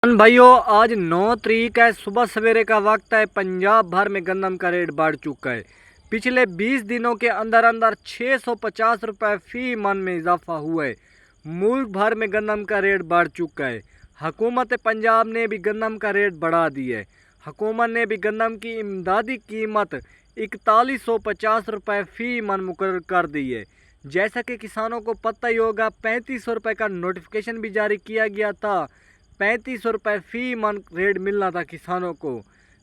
भाइयों, आज 9 तारीख है, सुबह सवेरे का वक्त है। पंजाब भर में गंदम का रेट बढ़ चुका है। पिछले 20 दिनों के अंदर अंदर 650 रुपये फी मन में इजाफा हुआ है। मुल्क भर में गंदम का रेट बढ़ चुका है। हुकूमत पंजाब ने भी गंदम का रेट बढ़ा दिया है। हुकूमत ने भी गंदम की इमदादी कीमत 4150 रुपये फ़ी मन मुकर्रर कर दी है। जैसा कि किसानों को पता ही होगा, 3500 रुपये का नोटिफिकेशन भी जारी किया गया था। 3500 रुपये फ़ी मन रेट मिलना था किसानों को,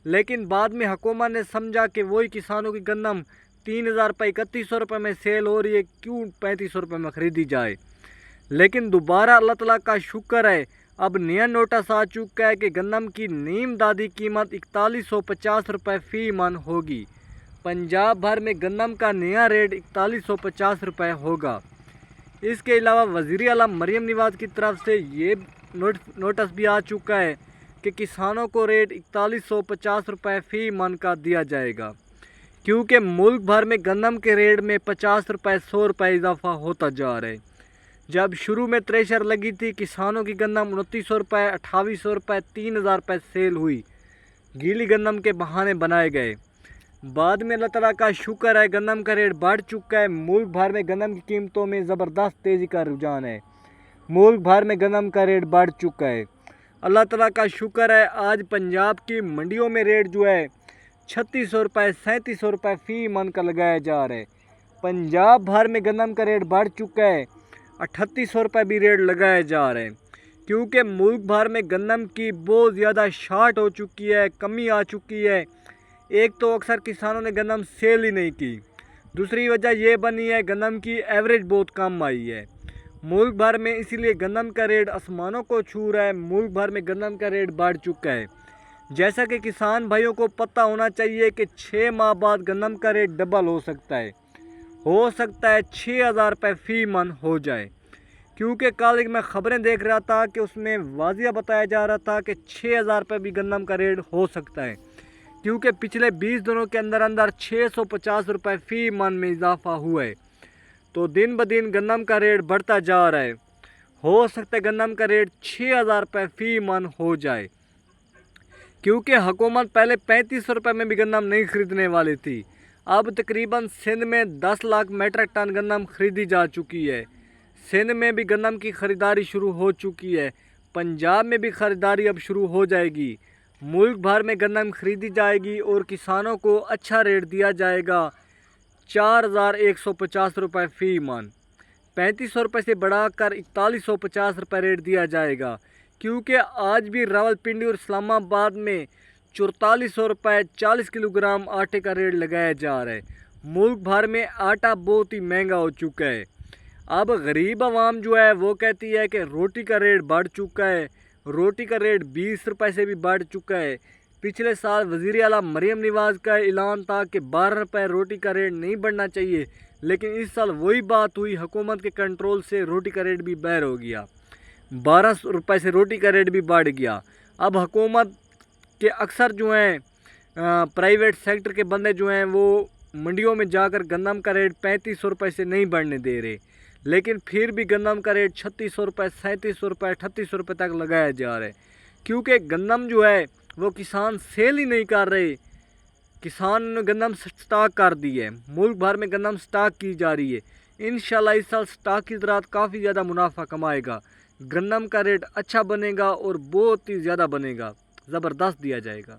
लेकिन बाद में हुकूमत ने समझा कि वही किसानों की गंदम 3000 रुपये 3100 रुपये में सेल हो रही है, क्यों 3500 रुपये में ख़रीदी जाए। लेकिन दोबारा अल्लाह ताला का शुक्र है, अब नया नोटिस आ चुका है कि गंदम की नीम दादी कीमत 4150 रुपये फ़ी मन होगी। पंजाब भर में गंदम का नया रेट 4150 रुपये होगा। इसके अलावा वज़ीर आला मरियम नवाज़ की तरफ से ये नोटिस भी आ चुका है कि किसानों को रेट 4150 रुपये फ़ी मन का दिया जाएगा, क्योंकि मुल्क भर में गंदम के रेट में 50 रुपये 100 रुपये इजाफा होता जा रहा है। जब शुरू में थ्रेशर लगी थी, किसानों की गंदम 2900 रुपये 2800 रुपये 3000 रुपये सेल हुई। गीली गंदम के बहाने बनाए गए। बाद में अल्लाह ताला का शुक्र है, गंदम का रेट बढ़ चुका है। मुल्क भर में गंदम की कीमतों में ज़बरदस्त तेज़ी का रुझान है। मुल्क भर में गंदम का रेट बढ़ चुका है। अल्लाह ताला का शुक्र है, आज पंजाब की मंडियों में रेट जो है 3600 रुपये 3700 रुपये फ़ी मन का लगाया जा रहा है। पंजाब भर में गंदम का रेट बढ़ चुका है। 3800 रुपये भी रेट लगाया जा रहा है, क्योंकि मुल्क भर में गंदम की बहुत ज़्यादा शार्ट हो चुकी है, कमी आ चुकी है। एक तो अक्सर किसानों ने गंदम सेल ही नहीं की, दूसरी वजह यह बनी है गंदम की एवरेज बहुत कम आई है मुल्क भर में, इसीलिए गंदम का रेट आसमानों को छू रहा है। मुल्क भर में गंदम का रेट बढ़ चुका है। जैसा कि किसान भाइयों को पता होना चाहिए कि 6 माह बाद गंदम का रेट डबल हो सकता है 6000 रुपये फ़ी मन हो जाए, क्योंकि कल मैं ख़बरें देख रहा था कि उसमें वाज़िया बताया जा रहा था कि 6000 रुपये भी गंदम का रेट हो सकता है, क्योंकि पिछले 20 दिनों के अंदर अंदर 650 रुपये फ़ी मन में इजाफा हुआ है। तो दिन ब दिन गंदम का रेट बढ़ता जा रहा है। हो सकता है गंदम का रेट 6000 रुपये फ़ी मन हो जाए, क्योंकि हुकूमत पहले 3500 रुपये में भी गंदम नहीं ख़रीदने वाली थी। अब तकरीबन सिंध में 10 लाख मेट्रिक टन गंदम ख़रीदी जा चुकी है। सिंध में भी गंदम की ख़रीदारी शुरू हो चुकी है। पंजाब में भी ख़रीदारी अब शुरू हो जाएगी। मुल्क भर में गंदम ख़रीदी जाएगी और किसानों को अच्छा रेट दिया जाएगा। 4150 रुपये फ़ी मन, 3500 रुपये से बढ़ाकर 4150 रुपये रेट दिया जाएगा, क्योंकि आज भी रावलपिंडी और इस्लामाबाद में 4400 रुपये 40 किलोग्राम आटे का रेट लगाया जा रहा है। मुल्क भर में आटा बहुत ही महंगा हो चुका है। अब गरीब आवाम जो है वो कहती है कि रोटी का रेट बढ़ चुका है। रोटी का रेट 20 रुपये से भी बढ़ चुका है। पिछले साल वज़ीर आला मरियम नवाज़ का ऐलान था कि 12 रुपये रोटी का रेट नहीं बढ़ना चाहिए, लेकिन इस साल वही बात हुई। हुकूमत के कंट्रोल से रोटी का रेट भी बैर हो गया, 12 रुपये से रोटी का रेट भी बढ़ गया। अब हुकूमत के अक्सर जो हैं प्राइवेट सेक्टर के बंदे जो हैं वो मंडियों में जाकर गंदम का रेट 3500 रुपये से नहीं बढ़ने दे रहे, लेकिन फिर भी गंदम का रेट 3600 रुपये 3700 रुपये 3800 रुपये तक लगाया जा रहा है, क्योंकि गंदम जो है वो किसान सेल ही नहीं कर रहे। किसान ने गंदम स्टॉक कर दी है। मुल्क भर में गंदम स्टॉक की जा रही है। इंशाल्लाह इस साल स्टॉक की ज़रात काफ़ी ज़्यादा मुनाफा कमाएगा। गंदम का रेट अच्छा बनेगा और बहुत ही ज़्यादा बनेगा, ज़बरदस्त दिया जाएगा।